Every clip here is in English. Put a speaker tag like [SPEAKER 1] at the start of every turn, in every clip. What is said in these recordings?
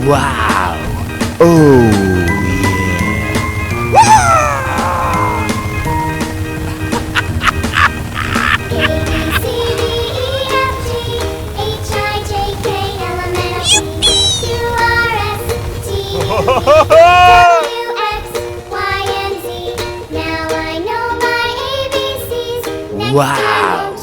[SPEAKER 1] Wow! Oh yeah! Wow!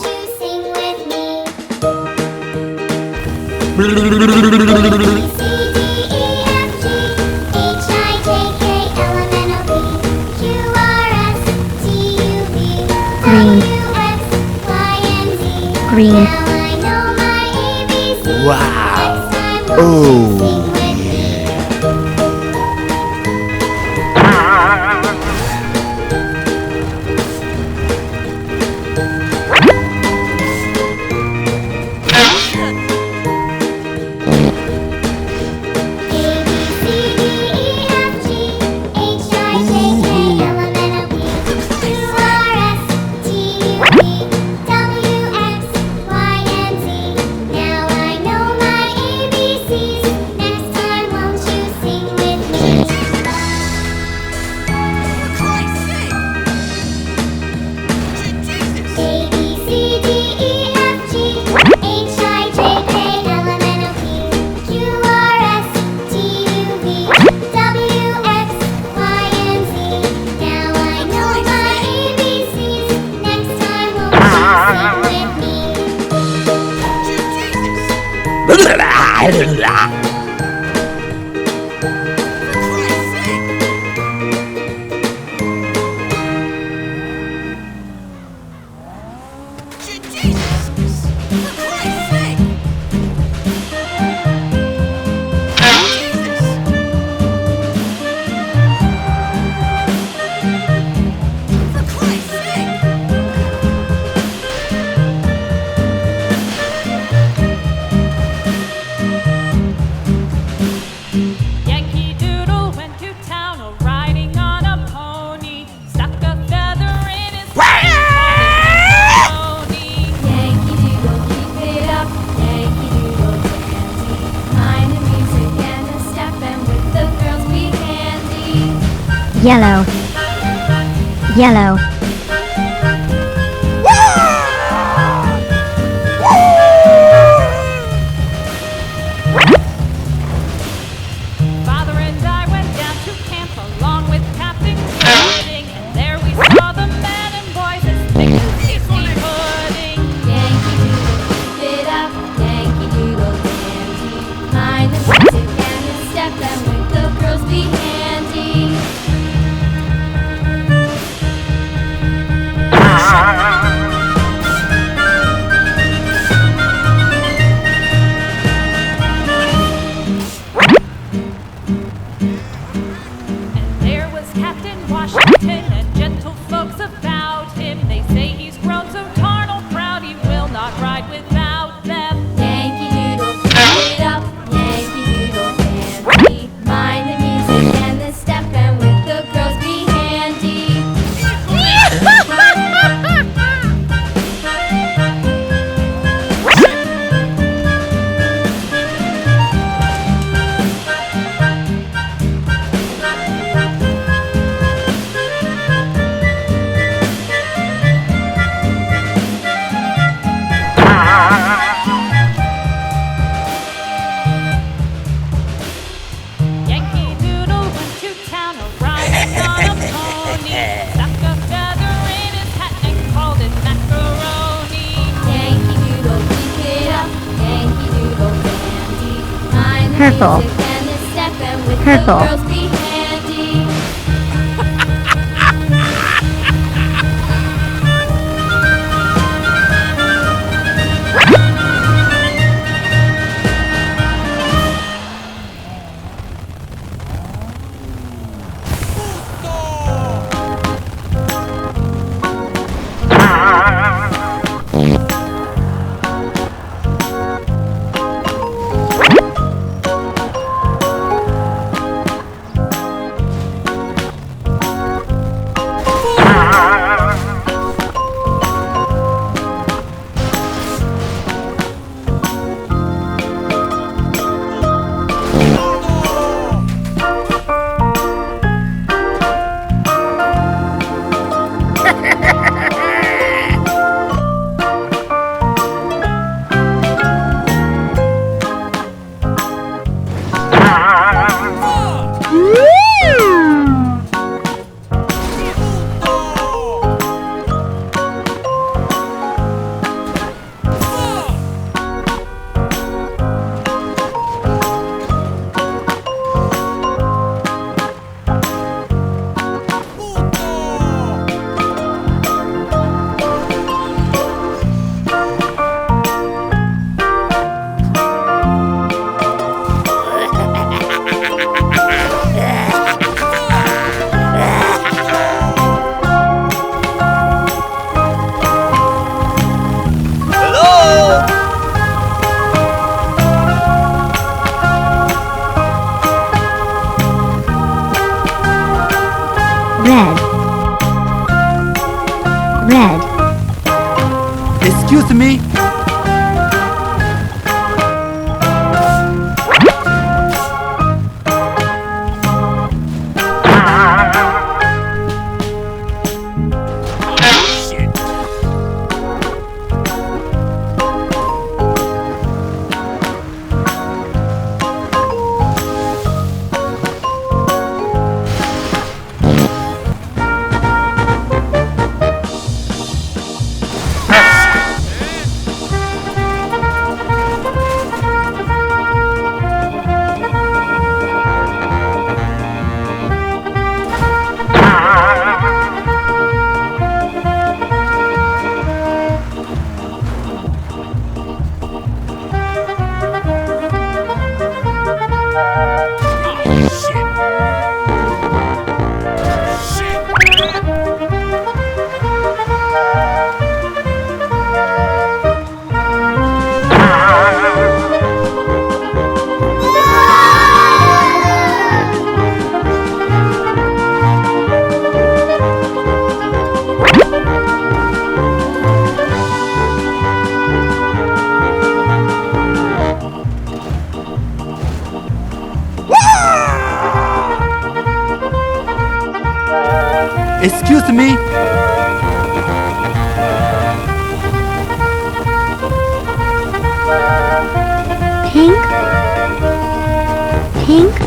[SPEAKER 2] Green.
[SPEAKER 1] Wow! Oh!
[SPEAKER 2] Yellow. Yellow.
[SPEAKER 3] Father and I went down to camp along with Captain Pudding, and there we saw the men and boys as thick as tasty pudding.
[SPEAKER 4] Yankee Doodle, keep it up, Yankee Doodle dandy. Mind the music and the step, and with the girls be handy.
[SPEAKER 3] And there was Captain Washington and gentle folks about him. They say he's grown so tarnal proud he will not ride without them.
[SPEAKER 4] Yankee Doodle, keep it up, Yankee Doodle dandy. Mind the music and the step, and with the girls be handy.
[SPEAKER 3] Yankee Doodle went to town riding on a pony. Stuck a feather in his hat and called it macaroni.
[SPEAKER 4] Yankee Doodle, keep it up, Yankee Doodle dandy. Mind the
[SPEAKER 2] Purple.
[SPEAKER 4] music and the step, and with
[SPEAKER 2] Purple.
[SPEAKER 4] the girls be handy.
[SPEAKER 2] red, red,
[SPEAKER 1] Excuse me. Excuse me.
[SPEAKER 2] pink, pink,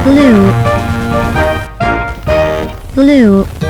[SPEAKER 2] blue, blue.